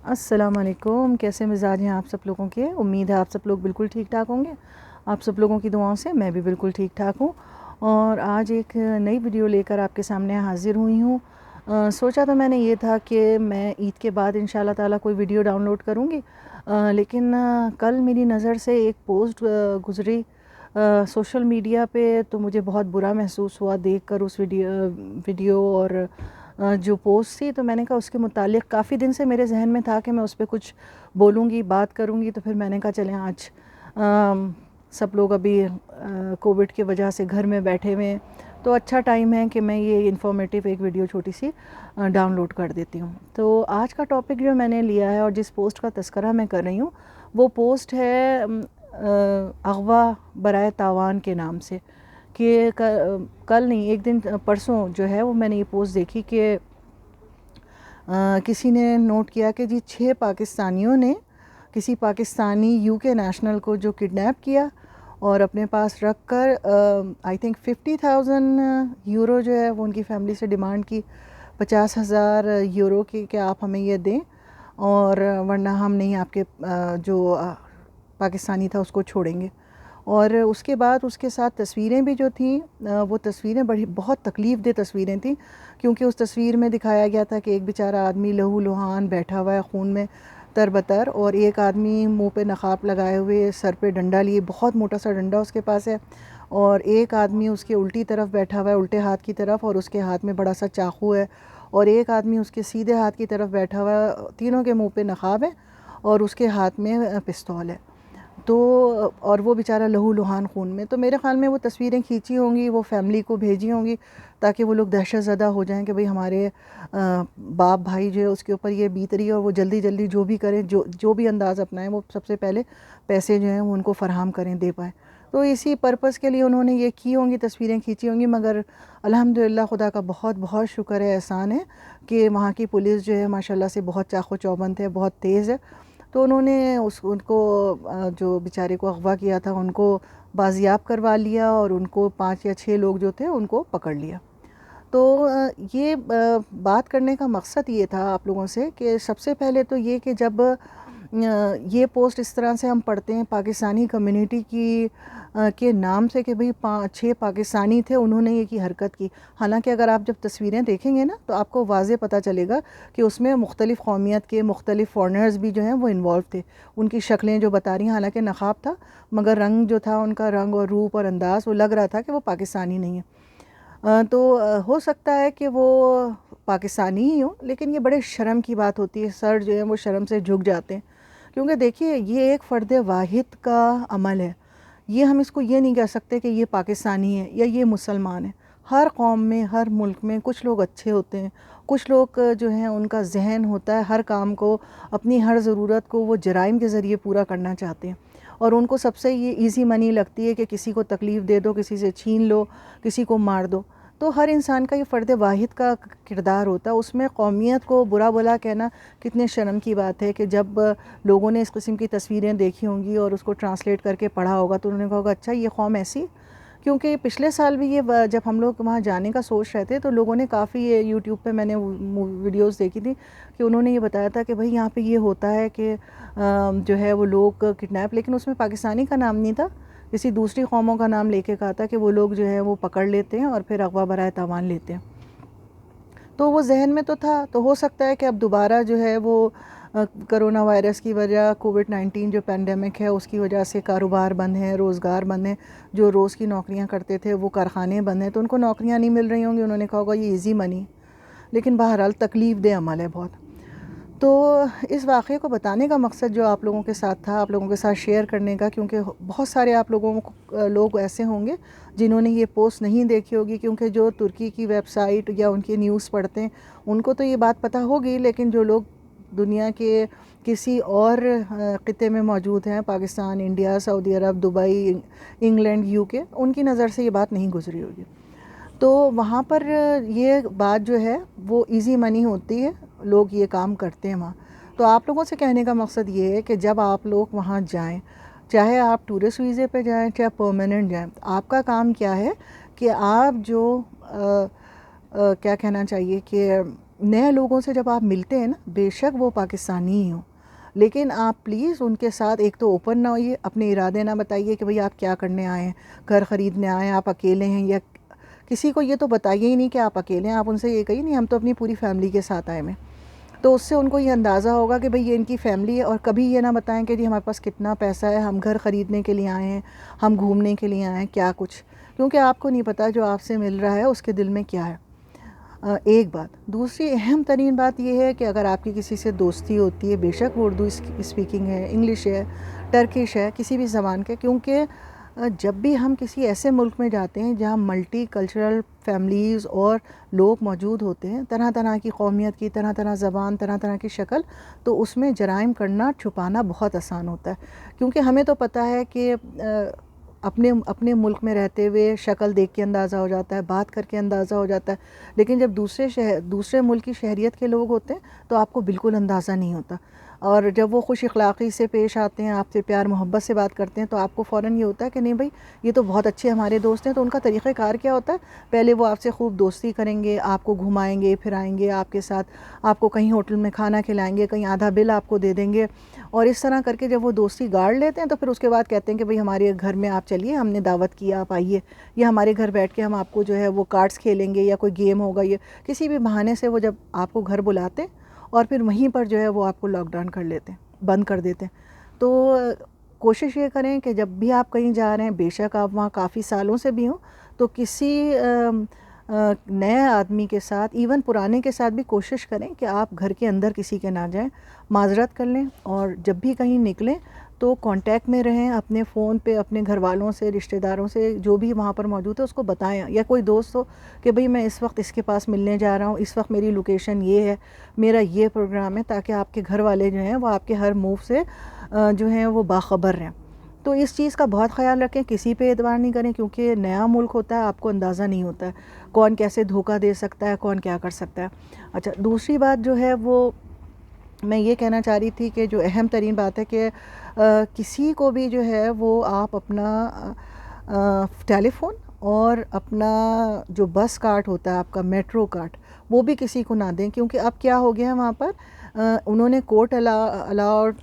السلام علیکم. کیسے مزاج ہیں آپ سب لوگوں کے؟ امید ہے آپ سب لوگ بالکل ٹھیک ٹھاک ہوں گے. آپ سب لوگوں کی دعاؤں سے میں بھی بالکل ٹھیک ٹھاک ہوں اور آج ایک نئی ویڈیو لے کر آپ کے سامنے حاضر ہوئی ہوں. سوچا تو میں نے یہ تھا کہ میں عید کے بعد ان شاء اللہ تعالیٰ کوئی ویڈیو ڈاؤن لوڈ کروں گی، لیکن کل میری نظر سے ایک پوسٹ گزری سوشل میڈیا پہ، تو مجھے بہت برا محسوس ہوا دیکھ کر اس ویڈیو اور جو پوسٹ تھی. تو میں نے کہا اس کے متعلق کافی دن سے میرے ذہن میں تھا کہ میں اس پہ کچھ بولوں گی، بات کروں گی. تو پھر میں نے کہا چلیں آج سب لوگ ابھی کووڈ کی وجہ سے گھر میں بیٹھے ہوئے ہیں، تو اچھا ٹائم ہے کہ میں یہ انفارمیٹیو ایک ویڈیو چھوٹی سی ڈاؤن لوڈ کر دیتی ہوں. تو آج کا ٹاپک جو میں نے لیا ہے اور جس پوسٹ کا تذکرہ میں کر رہی ہوں وہ پوسٹ ہے اغوا برائے تاوان کے نام سے. کہ کل نہیں، ایک دن پرسوں جو ہے وہ میں نے یہ پوسٹ دیکھی کہ کسی نے نوٹ کیا کہ جی 6 پاکستانیوں نے کسی پاکستانی یو کے نیشنل کو جو کڈنیپ کیا اور اپنے پاس رکھ کر آئی تھنک 50,000 یورو جو ہے وہ ان کی فیملی سے ڈیمانڈ کی، 50,000 یورو کی کہ آپ ہمیں یہ دیں اور ورنہ ہم نہیں آپ کے جو پاکستانی تھا اس کو چھوڑیں گے. اور اس کے بعد اس کے ساتھ تصویریں بھی جو تھیں وہ تصویریں بہت تکلیف دہ تصویریں تھیں، کیونکہ اس تصویر میں دکھایا گیا تھا کہ ایک بیچارہ آدمی لہو لہان بیٹھا ہوا ہے خون میں تربتر، اور ایک آدمی منہ پہ نقاب لگائے ہوئے سر پہ ڈنڈا لیے، بہت موٹا سا ڈنڈا اس کے پاس ہے، اور ایک آدمی اس کے الٹی طرف بیٹھا ہوا ہے الٹے ہاتھ کی طرف اور اس کے ہاتھ میں بڑا سا چاقو ہے، اور ایک آدمی اس کے سیدھے ہاتھ کی طرف بیٹھا ہوا ہے، تینوں کے منہ پہ نقاب ہے اور اس کے ہاتھ میں پستول ہے. تو اور وہ بیچارہ لہو لہان خون میں. تو میرے خیال میں وہ تصویریں کھینچی ہوں گی، وہ فیملی کو بھیجی ہوں گی تاکہ وہ لوگ دہشت زدہ ہو جائیں کہ بھئی ہمارے باپ بھائی جو ہے اس کے اوپر یہ بیت رہی ہے اور وہ جلدی جلدی جو بھی کریں، جو بھی انداز اپنائیں وہ سب سے پہلے پیسے جو ہیں وہ ان کو فراہم کریں، دے پائیں. تو اسی پرپس کے لیے انہوں نے یہ کی ہوں گی، تصویریں کھینچی ہوں گی. مگر الحمدللہ خدا کا بہت بہت شکر ہے، احسان ہے کہ وہاں کی پولیس جو ہے ماشاءاللہ سے بہت چاق و چوبند ہے، بہت تیز ہے. تو انہوں نے ان کو جو بیچارے کو اغوا کیا تھا ان کو بازیاب کروا لیا اور ان کو 5 یا 6 لوگ جو تھے ان کو پکڑ لیا. تو یہ بات کرنے کا مقصد یہ تھا آپ لوگوں سے کہ سب سے پہلے تو یہ کہ جب یہ پوسٹ اس طرح سے ہم پڑھتے ہیں پاکستانی کمیونٹی کی کے نام سے کہ بھئی 6 پاکستانی تھے انہوں نے یہ کی حرکت کی، حالانکہ اگر آپ جب تصویریں دیکھیں گے نا تو آپ کو واضح پتہ چلے گا کہ اس میں مختلف قومیت کے مختلف فارنرز بھی جو ہیں وہ انوالو تھے. ان کی شکلیں جو بتا رہی ہیں، حالانکہ نقاب تھا مگر رنگ جو تھا ان کا، رنگ اور روپ اور انداز، وہ لگ رہا تھا کہ وہ پاکستانی نہیں ہے. تو ہو سکتا ہے کہ وہ پاکستانی ہی ہوں، لیکن یہ بڑے شرم کی بات ہوتی ہے، سر جو ہیں وہ شرم سے جھک جاتے ہیں. کیونکہ دیکھیے یہ ایک فرد واحد کا عمل ہے، یہ ہم اس کو یہ نہیں کہہ سکتے کہ یہ پاکستانی ہے یا یہ مسلمان ہے. ہر قوم میں، ہر ملک میں کچھ لوگ اچھے ہوتے ہیں، کچھ لوگ جو ہیں ان کا ذہن ہوتا ہے ہر کام کو، اپنی ہر ضرورت کو وہ جرائم کے ذریعے پورا کرنا چاہتے ہیں، اور ان کو سب سے یہ ایزی منی لگتی ہے کہ کسی کو تکلیف دے دو، کسی سے چھین لو، کسی کو مار دو. تو ہر انسان کا یہ فرد واحد کا کردار ہوتا ہے، اس میں قومیت کو برا بلا کہنا کتنے شرم کی بات ہے. کہ جب لوگوں نے اس قسم کی تصویریں دیکھی ہوں گی اور اس کو ٹرانسلیٹ کر کے پڑھا ہوگا تو انہوں نے کہا ہوگا اچھا یہ قوم ایسی. کیونکہ پچھلے سال بھی یہ جب ہم لوگ وہاں جانے کا سوچ رہے تھے تو لوگوں نے کافی یوٹیوب پہ میں نے ویڈیوز دیکھی تھی کہ انہوں نے یہ بتایا تھا کہ بھئی یہاں پہ یہ ہوتا ہے کہ جو ہے وہ لوگ کڈنیپ، لیکن اس میں پاکستانی کا نام نہیں تھا، کسی دوسری قوموں کا نام لے کے کہا تھا کہ وہ لوگ جو ہے وہ پکڑ لیتے ہیں اور پھر اغوا برائے تاوان لیتے ہیں. تو وہ ذہن میں تو تھا. تو ہو سکتا ہے کہ اب دوبارہ جو ہے وہ کرونا وائرس کی وجہ، کووڈ-19 جو پینڈیمک ہے اس کی وجہ سے کاروبار بند ہیں، روزگار بند ہیں، جو روز کی نوکریاں کرتے تھے وہ کارخانے بند ہیں، تو ان کو نوکریاں نہیں مل رہی ہوں گی. انہوں نے کہا ہوگا یہ ایزی منی، لیکن بہرحال تکلیف دہ عمل ہے بہت. تو اس واقعے کو بتانے کا مقصد جو آپ لوگوں کے ساتھ تھا، آپ لوگوں کے ساتھ شیئر کرنے کا، کیونکہ بہت سارے آپ لوگ ایسے ہوں گے جنہوں نے یہ پوسٹ نہیں دیکھی ہوگی، کیونکہ جو ترکی کی ویب سائٹ یا ان کی نیوز پڑھتے ہیں ان کو تو یہ بات پتہ ہوگی، لیکن جو لوگ دنیا کے کسی اور خطے میں موجود ہیں، Pakistan, India, Saudi Arab, Dubai, England, you کے، ان کی نظر سے یہ بات نہیں گزری ہوگی. تو وہاں پر یہ بات جو ہے وہ ایزی منی ہوتی ہے، لوگ یہ کام کرتے ہیں وہاں. تو آپ لوگوں سے کہنے کا مقصد یہ ہے کہ جب آپ لوگ وہاں جائیں، چاہے آپ ٹورسٹ ویزے پہ جائیں چاہے پرماننٹ جائیں، آپ کا کام کیا ہے کہ آپ جو کیا کہنا چاہیے کہ نئے لوگوں سے جب آپ ملتے ہیں نا، بے شک وہ پاکستانی ہی ہوں، لیکن آپ پلیز ان کے ساتھ ایک تو اوپن نہ ہوئیے، اپنے ارادے نہ بتائیے کہ بھئی آپ کیا کرنے آئے ہیں، گھر خریدنے آئے ہیں، آپ اکیلے ہیں، یا کسی کو یہ تو بتائیے ہی نہیں کہ آپ اکیلے ہیں. آپ ان سے یہ کہیے نہیں ہم تو اپنی پوری فیملی کے ساتھ آئے ہیں. تو اس سے ان کو یہ اندازہ ہوگا کہ بھئی یہ ان کی فیملی ہے. اور کبھی یہ نہ بتائیں کہ جی ہمارے پاس کتنا پیسہ ہے، ہم گھر خریدنے کے لیے آئے ہیں، ہم گھومنے کے لیے آئے ہیں، کیا کچھ، کیونکہ آپ کو نہیں پتہ جو آپ سے مل رہا ہے اس کے دل میں کیا ہے. ایک بات. دوسری اہم ترین بات یہ ہے کہ اگر آپ کی کسی سے دوستی ہوتی ہے، بے شک وہ اردو اسپیکنگ ہے، انگلش ہے، ٹرکش ہے، کسی بھی زبان کے، کیونکہ جب بھی ہم کسی ایسے ملک میں جاتے ہیں جہاں ملٹی کلچرل فیملیز اور لوگ موجود ہوتے ہیں، طرح طرح کی قومیت کی، طرح طرح زبان، طرح طرح کی شکل، تو اس میں جرائم کرنا، چھپانا بہت آسان ہوتا ہے. کیونکہ ہمیں تو پتہ ہے کہ اپنے ملک میں رہتے ہوئے شکل دیکھ کے اندازہ ہو جاتا ہے، بات کر کے اندازہ ہو جاتا ہے، لیکن جب دوسرے ملک کی شہریت کے لوگ ہوتے ہیں تو آپ کو بالکل اندازہ نہیں ہوتا. اور جب وہ خوش اخلاقی سے پیش آتے ہیں، آپ سے پیار محبت سے بات کرتے ہیں، تو آپ کو فوراً یہ ہوتا ہے کہ نہیں بھائی یہ تو بہت اچھے ہمارے دوست ہیں. تو ان کا طریقہ کار کیا ہوتا ہے، پہلے وہ آپ سے خوب دوستی کریں گے، آپ کو گھمائیں گے پھرائیں گے، آپ کے ساتھ آپ کو کہیں ہوٹل میں کھانا کھلائیں گے، کہیں آدھا بل آپ کو دے دیں گے، اور اس طرح کر کے جب وہ دوستی گاڑ لیتے ہیں تو پھر اس کے بعد کہتے ہیں کہ بھئی ہمارے گھر میں آپ چلیے، ہم نے دعوت کیا، آپ آئیے، یا ہمارے گھر بیٹھ کے ہم آپ کو جو ہے وہ کارڈز کھیلیں گے، یا کوئی گیم ہوگا. یہ کسی بھی بہانے سے وہ جب آپ کو گھر بلاتے ہیں اور پھر وہیں پر جو ہے وہ آپ کو لاک ڈاؤن کر لیتے ہیں، بند کر دیتے ہیں. تو کوشش یہ کریں کہ جب بھی آپ کہیں جا رہے ہیں، بے شک آپ وہاں کافی سالوں سے بھی ہوں، تو کسی نئے آدمی کے ساتھ، ایون پرانے کے ساتھ بھی کوشش کریں کہ آپ گھر کے اندر کسی کے نہ جائیں، معذرت کر لیں، اور جب بھی کہیں نکلیں تو کانٹیکٹ میں رہیں، اپنے فون پہ اپنے گھر والوں سے، رشتہ داروں سے، جو بھی وہاں پر موجود ہے اس کو بتائیں، یا کوئی دوست ہو کہ بھئی میں اس وقت اس کے پاس ملنے جا رہا ہوں، اس وقت میری لوکیشن یہ ہے، میرا یہ پروگرام ہے، تاکہ آپ کے گھر والے جو ہیں وہ آپ کے ہر موو سے جو ہیں وہ باخبر رہیں. تو اس چیز کا بہت خیال رکھیں، کسی پہ اعتبار نہیں کریں، کیونکہ نیا ملک ہوتا ہے، آپ کو اندازہ نہیں ہوتا ہے کون کیسے دھوکہ دے سکتا ہے، کون کیا کر سکتا ہے. اچھا، دوسری بات جو ہے وہ میں یہ کہنا چاہ رہی تھی کہ جو اہم ترین بات ہے کہ کسی کو بھی جو ہے وہ آپ اپنا ٹیلی فون اور اپنا جو بس کارڈ ہوتا ہے آپ کا، میٹرو کارڈ، وہ بھی کسی کو نہ دیں. کیونکہ اب کیا ہو گیا ہے وہاں پر، انہوں نے کوڈ الاؤڈ